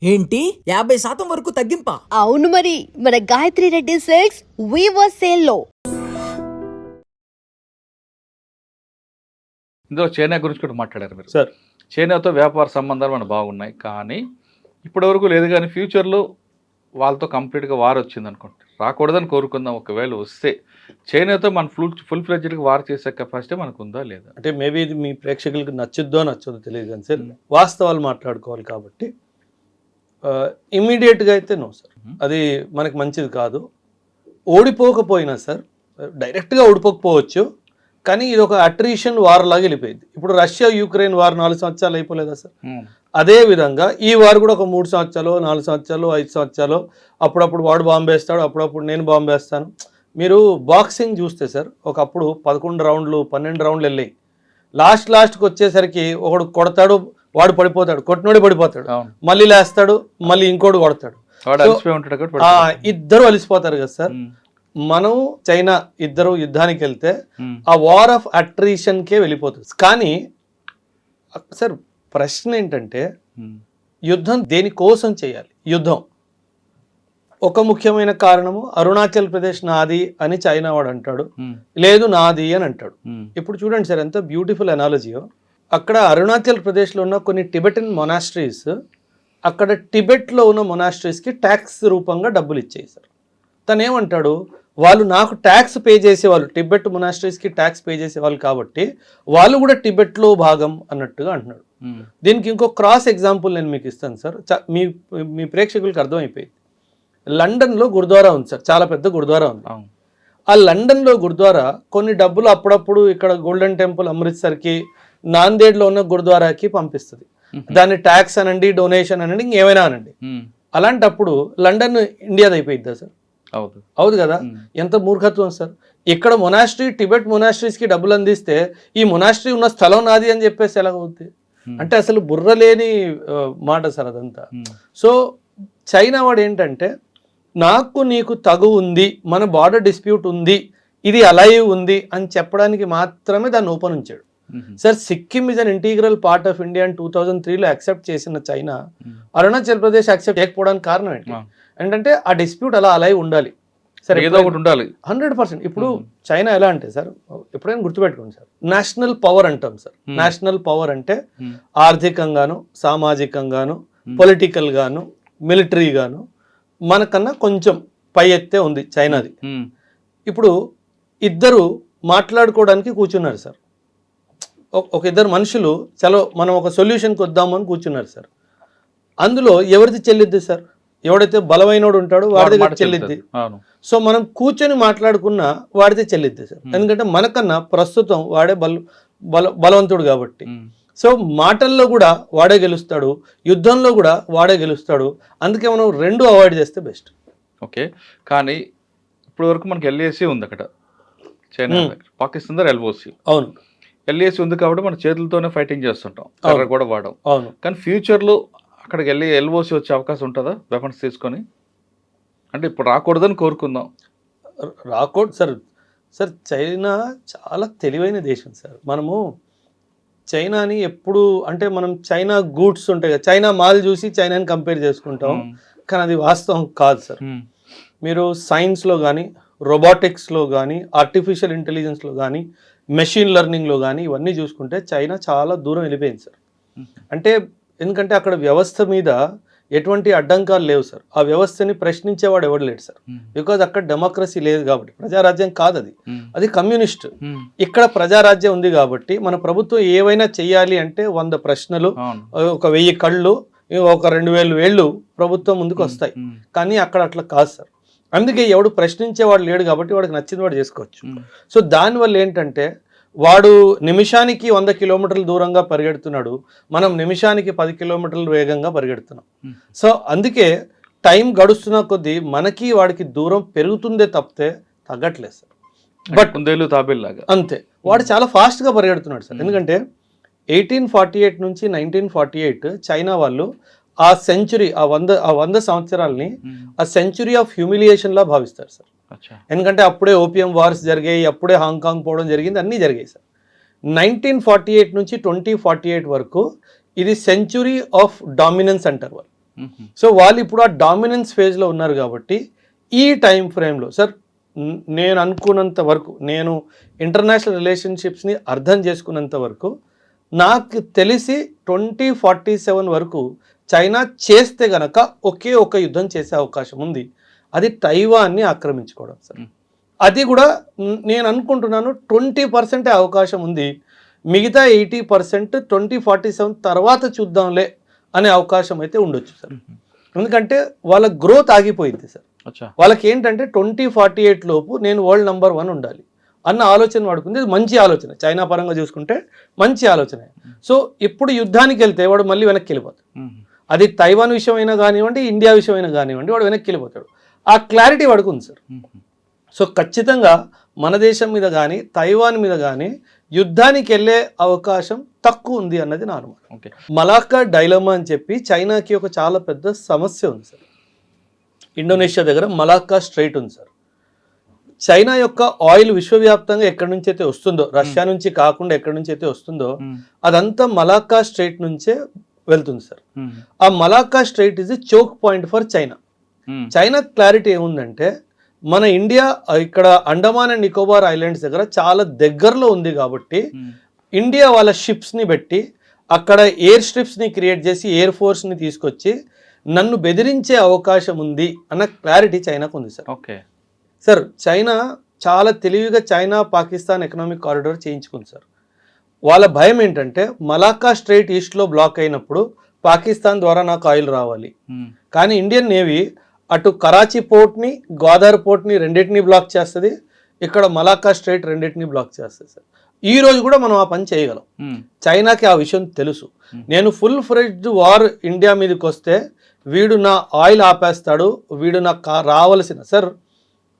ఏంటి 50% వరకు తగ్గింపా? అవును మరి, మన Gayatri Reddy silks weaver sale లో. ఇందులో చైనా గురించి కూడా మాట్లాడారు మీరు సార్. చైనాతో వ్యాపార సంబంధాలు మనకు బాగున్నాయి, కానీ ఇప్పటివరకు లేదు. కానీ ఫ్యూచర్లో వాళ్ళతో కంప్లీట్గా వార్ వచ్చింది అనుకుంటారు, రాకూడదని కోరుకుందాం. ఒకవేళ వస్తే చైనాతో మన ఫుల్ ఫ్లెడ్జ్డ్గా వార్ చేసే కెపాసిటీ మనకు ఉందా లేదా? అంటే మేబీ ఇది మీ ప్రేక్షకులకు నచ్చుద్దో నచ్చదో తెలియదు కానీ సార్, వాస్తవాలు మాట్లాడుకోవాలి కాబట్టి ఇమ్మీడియట్గా అయితే నో సార్, అది మనకి మంచిది కాదు. ఓడిపోకపోయినా సార్, డైరెక్ట్గా ఓడిపోకపోవచ్చు, కానీ ఇది ఒక అట్రిషన్ వార్ లాగా వెళ్ళిపోయింది. ఇప్పుడు రష్యా యుక్రెయిన్ వార్ 4 సంవత్సరాలు అయిపోలేదా సార్? అదే విధంగా ఈ వార్ కూడా ఒక 3 సంవత్సరాలు 4 సంవత్సరాలు 5 సంవత్సరాలు, అప్పుడప్పుడు వాడు బాంబు వేస్తాడు, అప్పుడప్పుడు నేను బాంబు వేస్తాను. మీరు బాక్సింగ్ చూస్తే సార్, ఒకప్పుడు 11 రౌండ్లు 12 రౌండ్లు వెళ్ళాయి. లాస్ట్కి వచ్చేసరికి ఒకడు కొడతాడు, వాడు పడిపోతాడు, కొట్టినోడు పడిపోతాడు, మళ్ళీ లేస్తాడు, మళ్ళీ ఇంకోటి కొడతాడు, ఇద్దరు అలిసిపోతారు కదా సార్. మనం చైనా ఇద్దరు యుద్ధానికి వెళ్తే ఆ వార్ ఆఫ్ అట్రిషన్కే వెళ్ళిపోతుంది. కానీ సార్ ప్రశ్న ఏంటంటే, యుద్ధం దేనికోసం చేయాలి? యుద్ధం ఒక ముఖ్యమైన కారణము అరుణాచల్ ప్రదేశ్ నాది అని చైనా వాడు అంటాడు, లేదు నాది అని అంటాడు. ఇప్పుడు చూడండి సార్, ఎంత బ్యూటిఫుల్ అనాలజీయో. అక్కడ అరుణాచల్ ప్రదేశ్లో ఉన్న కొన్ని టిబెటన్ మొనాస్ట్రీస్ అక్కడ టిబెట్లో ఉన్న మొనాస్ట్రీస్కి ట్యాక్స్ రూపంగా డబ్బులు ఇచ్చేయి సార్. తను ఏమంటాడు, వాళ్ళు నాకు ట్యాక్స్ పే చేసేవాళ్ళు, టిబెట్ మొనాస్ట్రీస్కి ట్యాక్స్ పే చేసేవాళ్ళు కాబట్టి వాళ్ళు కూడా టిబెట్లో భాగం అన్నట్టుగా అంటున్నాడు. దీనికి ఇంకో క్రాస్ ఎగ్జాంపుల్ నేను మీకు ఇస్తాను సార్, మీ ప్రేక్షకులకు అర్థమైపోయింది. లండన్లో గురుద్వారా ఉంది సార్, చాలా పెద్ద గురుద్వారా ఉంది. ఆ లండన్లో గురుద్వారా కొన్ని డబ్బులు అప్పుడప్పుడు ఇక్కడ గోల్డెన్ టెంపుల్ అమృత్సర్కి, నాందేడ్లో ఉన్న గురుద్వారాకి పంపిస్తుంది. దాన్ని ట్యాక్స్ అనండి, డొనేషన్ అనండి, ఇంకేమైనా అనండి. అలాంటప్పుడు లండన్ ఇండియాది అయిపోయిద్దా సార్? అవుదు కదా. ఎంత మూర్ఖత్వం సార్. ఇక్కడ మొనాస్ట్రీ, టిబెట్ మొనాస్ట్రీస్కి డబ్బులు అందిస్తే ఈ మొనాస్ట్రీ ఉన్న స్థలం నాది అని చెప్పేసి ఎలాగవుతుంది? అంటే అసలు బుర్ర లేని మాట సార్ అదంతా. సో చైనా వాడు ఏంటంటే, నాకు నీకు తగు ఉంది, మన బార్డర్ డిస్ప్యూట్ ఉంది, ఇది అలైవ్ ఉంది అని చెప్పడానికి మాత్రమే దాన్ని ఓపెన్ ఉంచాడు sir. Sikkim is an integral part of India అని 2003లో యాక్సెప్ట్ చేసిన చైనా అరుణాచల్ ప్రదేశ్ యాక్సెప్ట్ చేయకపోవడానికి కారణం ఏంటంటే ఆ డిస్ప్యూట్ అలా అలైవ్ ఉండాలి సరే, ఏదో ఒకటి ఉండాలి 100%. ఇప్పుడు చైనా ఎలా అంటే సార్, ఎప్పుడైనా గుర్తుపెట్టుకోండి సార్, నేషనల్ పవర్ అంటాం సార్. నేషనల్ పవర్ అంటే ఆర్థికంగాను, సామాజికంగాను, పొలిటికల్ గాను, మిలిటరీ గాను మనకన్నా కొంచెం పై ఎత్తే ఉంది చైనాది. ఇప్పుడు ఇద్దరు మాట్లాడుకోవడానికి కూర్చున్నారు సార్, ఒక ఇద్దరు మనుషులు, చలో మనం ఒక సొల్యూషన్కి వద్దామని కూర్చున్నారు సార్. అందులో ఎవరిది చెల్లిద్ది సార్? ఎవడైతే బలమైనోడు ఉంటాడో వాడి దగ్గర చెల్లిద్ది. సో మనం కూర్చొని మాట్లాడుకున్న వాడితే చెల్లిద్ది సార్, ఎందుకంటే మనకన్నా ప్రస్తుతం వాడే బలవంతుడు కాబట్టి. సో మాటల్లో కూడా వాడే గెలుస్తాడు, యుద్ధంలో కూడా వాడే గెలుస్తాడు. అందుకే మనం రెండు అవాయిడ్ చేస్తే బెస్ట్. ఓకే, కానీ ఇప్పటి వరకు మనకి ఎల్ఏసీ ఉంది అక్కడ చైనా దగ్గర, పాకిస్తాన్ దగ్గర ఎల్ఓసి. అవును, ఎల్ఏసీ ఉంది కాబట్టి మన చేతులతోనే ఫైటింగ్ చేస్తుంటాం, కర్ర కూడా వాడడం. అవును, కానీ ఫ్యూచర్లో అక్కడికి వెళ్ళి ఎల్ఓసి వచ్చే అవకాశం ఉంటుందా వెపన్స్ తీసుకొని? అంటే ఇప్పుడు రాకూడదని కోరుకుందాం. రాకూడదు సార్. సార్ చైనా చాలా తెలివైన దేశం సార్. మనము చైనాని ఎప్పుడు అంటే మనం చైనా గూడ్స్ ఉంటాయి కదా, చైనా మాల్ చూసి చైనాని కంపేర్ చేసుకుంటాం, కానీ అది వాస్తవం కాదు సార్. మీరు సైన్స్లో కానీ, రోబోటిక్స్లో కానీ, ఆర్టిఫిషియల్ ఇంటెలిజెన్స్లో కానీ, మెషిన్ లెర్నింగ్లో కానీ ఇవన్నీ చూసుకుంటే చైనా చాలా దూరం వెళ్ళిపోయింది సార్. అంటే ఎందుకంటే అక్కడ వ్యవస్థ మీద ఎటువంటి అడ్డంకాలు లేవు సార్. ఆ వ్యవస్థని ప్రశ్నించేవాడు ఎవడు లేడు సార్, బికాజ్ అక్కడ డెమోక్రసీ లేదు కాబట్టి. ప్రజారాజ్యం కాదు అది, అది కమ్యూనిస్ట్. ఇక్కడ ప్రజారాజ్యం ఉంది కాబట్టి మన ప్రభుత్వం ఏవైనా చెయ్యాలి అంటే 100 ప్రశ్నలు, ఒక 1000 కళ్ళు, ఒక 2000 వేళ్ళు ప్రభుత్వం ముందుకు వస్తాయి. కానీ అక్కడ అట్లా కాదు సార్. అందుకే ఎవడు ప్రశ్నించేవాడు లేడు కాబట్టి వాడికి నచ్చింది వాడు చేసుకోవచ్చు. సో దానివల్ల ఏంటంటే వాడు నిమిషానికి 100 కిలోమీటర్ల దూరంగా పరిగెడుతున్నాడు, మనం నిమిషానికి 10 కిలోమీటర్ల వేగంగా పరిగెడుతున్నాం. సో అందుకే టైం గడుస్తున్న కొద్దీ మనకి వాడికి దూరం పెరుగుతుందే తప్పితే తగ్గట్లేదు సార్. బట్ అంతే, వాడు చాలా ఫాస్ట్గా పరిగెడుతున్నాడు సార్. ఎందుకంటే 1848 నుంచి 1948 చైనా వాళ్ళు ఆ సెంచురీ, ఆ 100 సంవత్సరాలని ఆ సెంచురీ ఆఫ్ హ్యూమిలియేషన్ లా భావిస్తారు సార్. ఎందుకంటే అప్పుడే ఓపియం వార్స్ జరిగాయి, అప్పుడే హాంకాంగ్ పోవడం జరిగింది, అన్నీ జరిగాయి సార్. 1948 నుంచి 2048 వరకు ఇది సెంచురీ ఆఫ్ డామినెన్స్ అంటారు వాళ్ళు. సో వాళ్ళు ఇప్పుడు ఆ డామినెన్స్ ఫేజ్లో ఉన్నారు కాబట్టి ఈ టైం ఫ్రేమ్లో సార్ నేను అనుకున్నంత వరకు, నేను ఇంటర్నేషనల్ రిలేషన్షిప్స్ని అర్థం చేసుకున్నంత వరకు నాకు తెలిసి 2047 వరకు చైనా చేస్తే గనక ఒకే ఒక యుద్ధం చేసే అవకాశం ఉంది, అది తైవాన్ని ఆక్రమించుకోవడం సార్. అది కూడా నేను అనుకుంటున్నాను 20% అవకాశం ఉంది, మిగతా 80% 2047 తర్వాత చూద్దాంలే అనే అవకాశం అయితే ఉండొచ్చు సార్. ఎందుకంటే వాళ్ళ గ్రోత్ ఆగిపోయింది సార్. వాళ్ళకి ఏంటంటే 2048 లోపు నేను వరల్డ్ నంబర్ 1 ఉండాలి అన్న ఆలోచన వాడుకుంది. ఇది మంచి ఆలోచన, చైనా పరంగా చూసుకుంటే మంచి ఆలోచన. సో ఇప్పుడు యుద్ధానికి వెళ్తే వాడు మళ్ళీ వెనక్కి వెళ్ళిపోతాడు. అది తైవాన్ విషయం అయినా కానివ్వండి, ఇండియా విషయం అయినా కానివ్వండి, వాడు వెనక్కి వెళ్ళిపోతాడు. ఆ క్లారిటీ వాడుకు ఉంది సార్. సో ఖచ్చితంగా మన దేశం మీద కానీ తైవాన్ మీద కానీ యుద్ధానికి వెళ్ళే అవకాశం తక్కువ ఉంది అన్నది నా అనుమానం. మలాక్కా డైలమా అని చెప్పి చైనాకి ఒక చాలా పెద్ద సమస్య ఉంది సార్. ఇండోనేషియా దగ్గర మలాక్కా స్ట్రైట్ ఉంది సార్. చైనా యొక్క ఆయిల్ విశ్వవ్యాప్తంగా ఎక్కడి నుంచి అయితే వస్తుందో, రష్యా నుంచి కాకుండా ఎక్కడి నుంచి అయితే వస్తుందో అదంతా మలాక్కా స్ట్రైట్ నుంచే వెళ్తుంది సార్. ఆ Malacca strait is the choke point for China. China clarity ఏముందంటే మన ఇండియా ఇక్కడ అండమాన్ అండ్ నికోబార్ ఐలాండ్స్ దగ్గర చాలా దగ్గరలో ఉంది కాబట్టి ఇండియా వాళ్ళ షిప్స్ని పెట్టి అక్కడ ఎయిర్ స్ట్రిప్స్ని క్రియేట్ చేసి ఎయిర్ ఫోర్స్ని తీసుకొచ్చి నన్ను బెదిరించే అవకాశం ఉంది అన్న క్లారిటీ చైనాకు ఉంది సార్. ఓకే సార్, చైనా చాలా తెలివిగా చైనా పాకిస్తాన్ ఎకనామిక్ కారిడార్ చేయించుకుంది సార్. వాళ్ళ భయం ఏంటంటే మలాక్కా స్ట్రైట్ ఈస్ట్లో బ్లాక్ అయినప్పుడు పాకిస్తాన్ ద్వారా నాకు ఆయిల్ రావాలి, కానీ ఇండియన్ నేవీ అటు కరాచీ పోర్ట్ని గ్వాదర్ పోర్ట్ని రెండింటినీ బ్లాక్ చేస్తుంది, ఇక్కడ మలాక్కా స్ట్రైట్ రెండింటినీ బ్లాక్ చేస్తుంది సార్. ఈ రోజు కూడా మనం ఆ పని చేయగలం. చైనాకి ఆ విషయం తెలుసు. నేను ఫుల్ ఫ్లెడ్జ్డ్ వార్ ఇండియా మీదకి వస్తే వీడు నా ఆయిల్ ఆపేస్తాడు, వీడు నాకు రావాల్సిన సార్.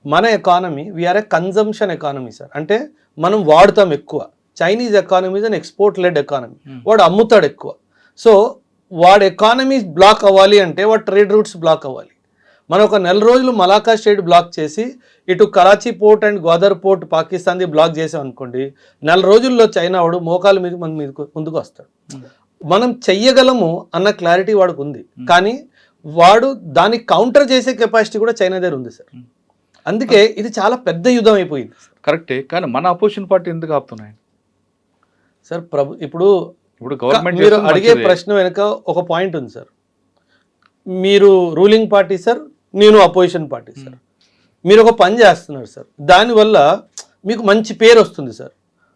మన economy we are a consumption economy sir. అంటే మనం వాడుతాం ఎక్కువ. Chinese economy is an export led economy. వాడు అమ్ముతాడు ఎక్కువ. సో వాడు ఎకానమీ బ్లాక్ అవ్వాలి అంటే వాడు ట్రేడ్ రూట్స్ బ్లాక్ అవ్వాలి. మనం ఒక 4 రోజులు మలాక్కా స్ట్రైట్ బ్లాక్ చేసి ఇటు Karachi port and Gwadar port పాకిస్తాన్ది బ్లాక్ చేసాం అనుకోండి, 4 రోజుల్లో చైనా వాడు మోకాల మీద మన మీద ముందుకు వస్తాడు. మనం చెయ్యగలము అన్న క్లారిటీ వాడికి ఉంది, కానీ వాడు దాన్ని కౌంటర్ చేసే కెపాసిటీ కూడా చైనా దగ్గర ఉంది సార్. అందుకే ఇది చాలా పెద్ద యుద్ధం అయిపోయింది. కరెక్టే, కానీ మన అపోజిషన్ పార్టీ ఎందుకు ఆపుతున్నాయి సార్? ఇప్పుడు గవర్నమెంట్ మీరు అడిగే ప్రశ్న వెనుక ఒక పాయింట్ ఉంది సార్. మీరు రూలింగ్ పార్టీ సార్, నేను అపోజిషన్ పార్టీ సార్. మీరు ఒక పని చేస్తున్నారు సార్, దానివల్ల మీకు మంచి పేరు వస్తుంది సార్.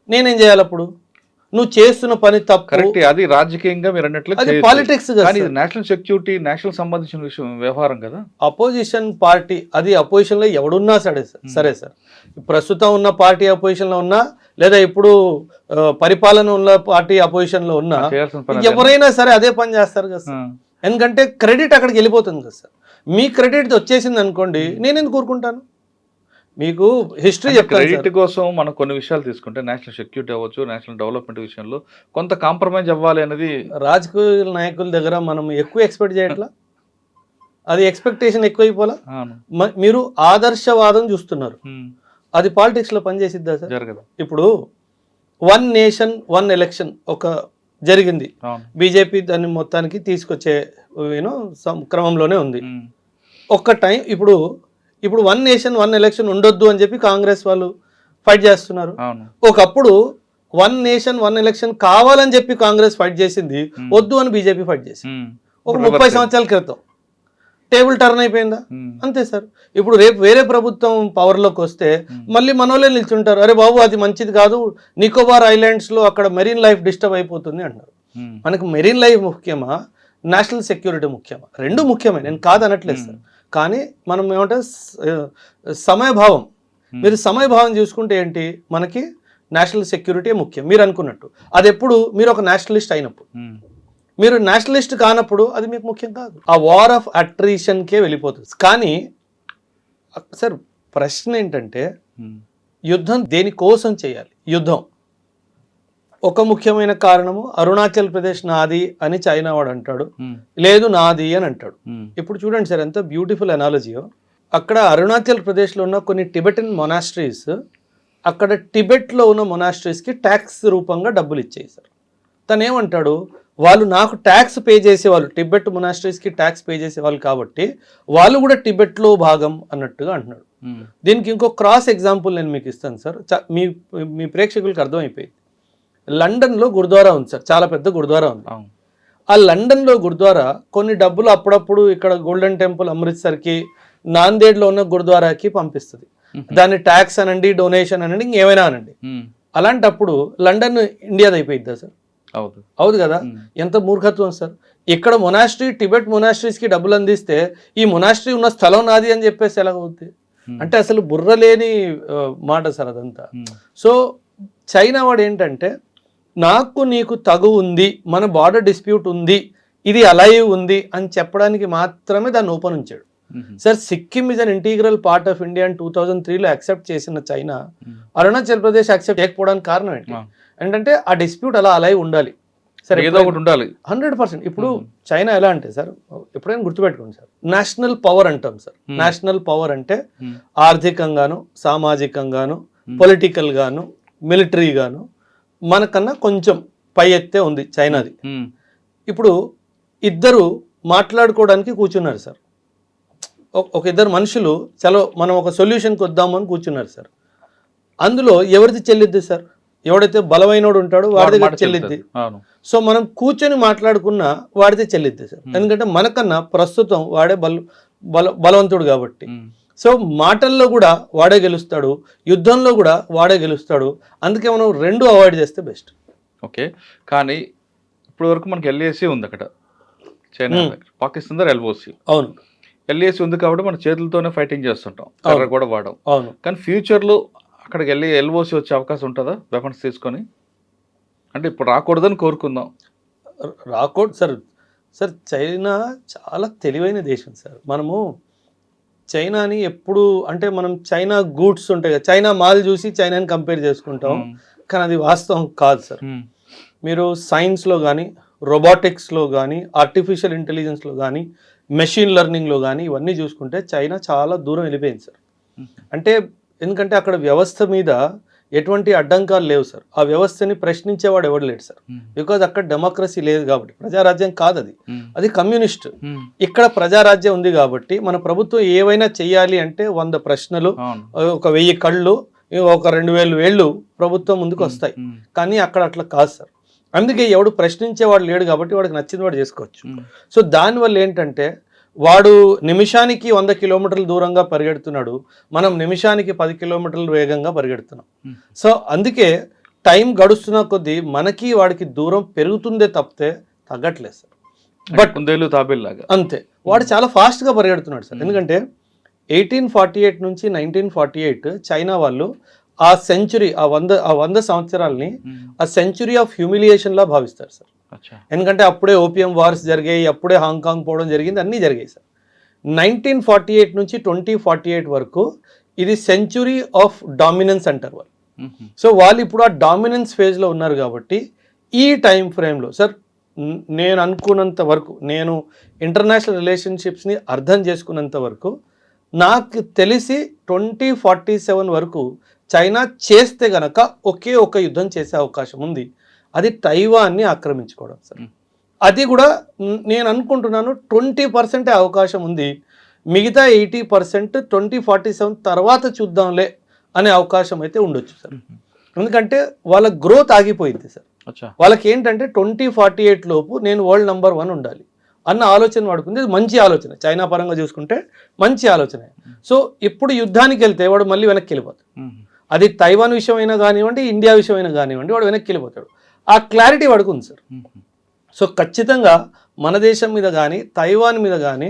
నేనేం చేయాలి అప్పుడు? నువ్వు చేస్తున్న పని తప్పు. కరెక్ట్, అది రాజకీయంగా మీరు అన్నట్లు అది పాలిటిక్స్, నేషనల్ సెక్యూరిటీ నేషనల్ సంబంధించిన విషయం వ్యవహారం కదా. అపోజిషన్ పార్టీ అది అపోజిషన్ లో ఎవడున్నా సరే సార్, ప్రస్తుతం ఉన్న పార్టీ అపోజిషన్ లో ఉన్నా లేదా ఇప్పుడు పరిపాలన ఉన్న పార్టీ అపోజిషన్ లో ఉన్నా ఎవరైనా సరే అదే పని చేస్తారు కదా సార్. ఎందుకంటే క్రెడిట్ అక్కడికి వెళ్ళిపోతుంది కదా సార్. మీ క్రెడిట్ వచ్చేసింది అనుకోండి, నేను ఎందుకు కోరుకుంటాను? మీకు హిస్టరీ చెప్తాను. క్రెడిట్ కోసం మనం కొన్ని విషయాలు తీసుకుంటే నేషనల్ సెక్యూరిటీ అవ్వచ్చు, నేషనల్ డెవలప్మెంట్ విషయంలో కొంత కాంప్రమైజ్ అవ్వాలి అనేది రాజకీయ నాయకుల దగ్గర మనం ఎక్కువ ఎక్స్పెక్ట్ చేయట్లా, అది ఎక్స్పెక్టేషన్ ఎక్కువైపోలా. మీరు ఆదర్శవాదం చూస్తున్నారు, అది పాలిటిక్స్ లో పనిచేసిద్దా సార్? జరగదు. ఇప్పుడు 1 నేషన్ 1 ఎలక్షన్ ఒక జరిగింది, బీజేపీ దాన్ని మొత్తానికి తీసుకొచ్చే క్రమంలోనే ఉంది. ఒక్క టైం ఇప్పుడు 1 నేషన్ 1 ఎలక్షన్ ఉండొద్దు అని చెప్పి కాంగ్రెస్ వాళ్ళు ఫైట్ చేస్తున్నారు. ఒకప్పుడు 1 నేషన్ 1 ఎలక్షన్ కావాలని చెప్పి కాంగ్రెస్ ఫైట్ చేసింది, వద్దు అని బీజేపీ ఫైట్ చేసింది. ఒక 30 సంవత్సరాల క్రితం టేబుల్ టర్న్ అయిపోయిందా? అంతే సార్. ఇప్పుడు రేపు వేరే ప్రభుత్వం పవర్లోకి వస్తే మళ్ళీ మనోళ్ళే నిల్చుంటారు, అరే బాబు అది మంచిది కాదు, నికోబార్ ఐలాండ్స్ లో అక్కడ మెరీన్ లైఫ్ డిస్టర్బ్ అయిపోతుంది అంటారు. మనకు మెరీన్ లైఫ్ ముఖ్యమా, నేషనల్ సెక్యూరిటీ ముఖ్యమా? రెండు ముఖ్యమే, నేను కాదనట్లేదు సార్. కానీ మనం ఏమంటే సమయభావం, మీరు సమయభావం చూసుకుంటే ఏంటి, మనకి నేషనల్ సెక్యూరిటీ ముఖ్యం మీరు అనుకున్నట్టు. అది ఎప్పుడు మీరు ఒక నేషనలిస్ట్ అయినప్పుడు, మీరు నేషనలిస్ట్ కానప్పుడు అది మీకు ముఖ్యం కాదు. ఆ వార్ ఆఫ్ అట్రిషన్కే వెళ్ళిపోతుంది. కానీ సార్ ప్రశ్న ఏంటంటే యుద్ధం దేనికోసం చేయాలి? యుద్ధం ఒక ముఖ్యమైన కారణము అరుణాచల్ ప్రదేశ్ నాది అని చైనా వాడు అంటాడు, లేదు నాది అని అంటాడు. ఇప్పుడు చూడండి సార్ ఎంత బ్యూటిఫుల్ అనాలజీయో. అక్కడ అరుణాచల్ ప్రదేశ్లో ఉన్న కొన్ని టిబెటన్ మొనాస్ట్రీస్ అక్కడ టిబెట్లో ఉన్న మొనాస్ట్రీస్కి ట్యాక్స్ రూపంగా డబ్బులు ఇచ్చేయి సార్. తను ఏమంటాడు, వాళ్ళు నాకు ట్యాక్స్ పే చేసేవాళ్ళు, టిబెట్ మొనాస్ట్రీస్కి ట్యాక్స్ పే చేసేవాళ్ళు కాబట్టి వాళ్ళు కూడా టిబెట్లో భాగం అన్నట్టుగా అంటున్నాడు. దీనికి ఇంకో క్రాస్ ఎగ్జాంపుల్ నేను మీకు ఇస్తాను సార్, మీ ప్రేక్షకులకు అర్థమైపోయింది. లండన్లో గురుద్వారా ఉంది సార్, చాలా పెద్ద గురుద్వారా ఉంది. ఆ లండన్లో గురుద్వారా కొన్ని డబ్బులు అప్పుడప్పుడు ఇక్కడ గోల్డెన్ టెంపుల్ అమృత్సర్కి, నాందేడ్లో ఉన్న గురుద్వారాకి పంపిస్తుంది. దాన్ని ట్యాక్స్ అనండి, డొనేషన్ అనండి, ఇంకేమైనా అనండి. అలాంటప్పుడు లండన్ ఇండియాది అయిపోయిద్దా సార్? అవుదు కదా. ఎంత మూర్ఖత్వం సార్. ఇక్కడ మొనాస్ట్రీ, టిబెట్ మొనాస్ట్రీస్కి డబ్బులు అందిస్తే ఈ మొనాస్ట్రీ ఉన్న స్థలం నాది అని చెప్పేసి ఎలాగవుద్ది? అంటే అసలు బుర్ర లేని మాట సార్ అదంతా. సో చైనా వాడు ఏంటంటే, నాకు నీకు తగు ఉంది, మన బార్డర్ డిస్ప్యూట్ ఉంది, ఇది అలైవ్ ఉంది అని చెప్పడానికి మాత్రమే దాన్ని ఓపెన్ ఉంచాడు sir. Sikkim is an integral part of India అని 2003లో యాక్సెప్ట్ చేసిన చైనా అరుణాచల్ ప్రదేశ్ యాక్సెప్ట్ చేయకపోవడానికి కారణం ఏంటి? ఏంటంటే ఆ డిస్ప్యూట్ అలా అలైవ్ ఉండాలి సార్, ఏదో ఒకటి ఉండాలి 100%. ఇప్పుడు చైనా ఎలా అంటే సార్, ఎప్పుడైనా గుర్తుపెట్టుకోండి సార్, నేషనల్ పవర్ అంటాం సార్. నేషనల్ పవర్ అంటే ఆర్థికంగాను, సామాజికంగాను, పొలిటికల్ గాను, మిలిటరీ గాను మనకన్నా కొంచెం పై ఎత్తే ఉంది చైనాది. ఇప్పుడు ఇద్దరు మాట్లాడుకోవడానికి కూర్చున్నారు సార్, ఒక ఇద్దరు మనుషులు చలో మనం ఒక సొల్యూషన్కి వద్దాము అని కూర్చున్నారు సార్. అందులో ఎవరిది చెల్లిద్ది సార్? ఎవడైతే బలమైనోడు ఉంటాడో వాడిది చెల్లిద్ది. సో మనం కూర్చొని మాట్లాడుకున్న వాడితే చెల్లిద్ది సార్, ఎందుకంటే మనకన్నా ప్రస్తుతం వాడే బలవంతుడు కాబట్టి. సో మాటల్లో కూడా వాడే గెలుస్తాడు, యుద్ధంలో కూడా వాడే గెలుస్తాడు. అందుకే మనం రెండు అవాయిడ్ చేస్తే బెస్ట్. ఓకే, కానీ ఇప్పుడు వరకు మనకి ఎల్ఏసీ ఉంది అక్కడ చైనా, పాకిస్తాన్ దగ్గర ఎల్ఓసి. అవును, ఎల్ఏసీ ఉంది కాబట్టి మన చేతులతోనే ఫైటింగ్ చేస్తుంటాం, కర్ర కూడా వాడడం. అవును, కానీ ఫ్యూచర్లో అక్కడికి వెళ్ళి ఎల్ఓసి వచ్చే అవకాశం ఉంటుందా వెపన్స్ తీసుకొని? అంటే ఇప్పుడు రాకూడదని కోరుకుందాం. రాకూడదు సార్. సార్ చైనా చాలా తెలివైన దేశం సార్. మనము చైనాని ఎప్పుడు అంటే మనం చైనా గూడ్స్ ఉంటాయి కదా, చైనా మాల్ చూసి చైనాని కంపేర్ చేసుకుంటాం, కానీ అది వాస్తవం కాదు సార్. మీరు సైన్స్లో కానీ, రోబోటిక్స్లో కానీ, ఆర్టిఫిషియల్ ఇంటెలిజెన్స్లో కానీ, మెషిన్ లెర్నింగ్లో కానీ ఇవన్నీ చూసుకుంటే చైనా చాలా దూరం వెళ్ళిపోయింది సార్. అంటే ఎందుకంటే అక్కడ వ్యవస్థ మీద ఎటువంటి అడ్డంకాలు లేవు సార్. ఆ వ్యవస్థని ప్రశ్నించేవాడు ఎవడు లేడు సార్, బికాజ్ అక్కడ డెమోక్రసీ లేదు కాబట్టి. ప్రజారాజ్యం కాదు అది, అది కమ్యూనిస్ట్. ఇక్కడ ప్రజారాజ్యం ఉంది కాబట్టి మన ప్రభుత్వం ఏవైనా చెయ్యాలి అంటే 100 ప్రశ్నలు, ఒక 1000 కళ్ళు, ఒక 2000 వేళ్ళు ప్రభుత్వం ముందుకు వస్తాయి. కానీ అక్కడ అట్లా కాదు సార్. అందుకే ఎవడు ప్రశ్నించేవాడు లేడు కాబట్టి వాడికి నచ్చింది వాడు చేసుకోవచ్చు. సో దానివల్ల ఏంటంటే వాడు నిమిషానికి 100 కిలోమీటర్ల దూరంగా పరిగెడుతున్నాడు, మనం నిమిషానికి 10 కిలోమీటర్ల వేగంగా పరిగెడుతున్నాం. సో అందుకే టైం గడుస్తున్న కొద్దీ మనకి వాడికి దూరం పెరుగుతుందే తప్పితే తగ్గట్లేదు సార్. బట్ తాబేలాగా అంతే, వాడు చాలా ఫాస్ట్గా పరిగెడుతున్నాడు సార్. ఎందుకంటే 1848 నుంచి 1948 చైనా వాళ్ళు ఆ సెంచురీ, ఆ 100 సంవత్సరాలని ఆ సెంచురీ ఆఫ్ హ్యూమిలియేషన్ లా భావిస్తారు సార్. ఎందుకంటే అప్పుడే ఓపియం వార్స్ జరిగాయి, అప్పుడే హాంకాంగ్ పోవడం జరిగింది, అన్నీ జరిగాయి సార్. 1948 నుంచి 2048 వరకు ఇది సెంచురీ ఆఫ్ డామినెన్స్ అంటారు వాళ్ళు. సో వాళ్ళు ఇప్పుడు ఆ డామినెన్స్ ఫేజ్లో ఉన్నారు కాబట్టి ఈ టైం ఫ్రేమ్లో సార్ నేను అనుకున్నంత వరకు, నేను ఇంటర్నేషనల్ రిలేషన్షిప్స్ని అర్థం చేసుకున్నంత వరకు నాకు తెలిసి 2047 వరకు చైనా చేస్తే గనక ఒకే ఒక యుద్ధం చేసే అవకాశం ఉంది, అది తైవాన్ని ఆక్రమించుకోవడం సార్. అది కూడా నేను అనుకుంటున్నాను 20% అవకాశం ఉంది, మిగతా 80% 2047 తర్వాత చూద్దాంలే అనే అవకాశం అయితే ఉండొచ్చు సార్. ఎందుకంటే వాళ్ళ గ్రోత్ ఆగిపోయింది సార్. వాళ్ళకి ఏంటంటే 2048 లోపు నేను వరల్డ్ నెంబర్ 1 ఉండాలి అన్న ఆలోచన వాడుకుంది. ఇది మంచి ఆలోచన, చైనా పరంగా చూసుకుంటే మంచి ఆలోచన. సో ఇప్పుడు యుద్ధానికి వెళ్తే వాడు మళ్ళీ వెనక్కి వెళ్ళిపోతాడు. అది తైవాన్ విషయమైనా కానివ్వండి, ఇండియా విషయమైనా కానివ్వండి, వాడు వెనక్కి వెళ్ళిపోతాడు. ఆ క్లారిటీ వాడుకుంది సార్. సో ఖచ్చితంగా మన దేశం మీద కానీ, తైవాన్ మీద కానీ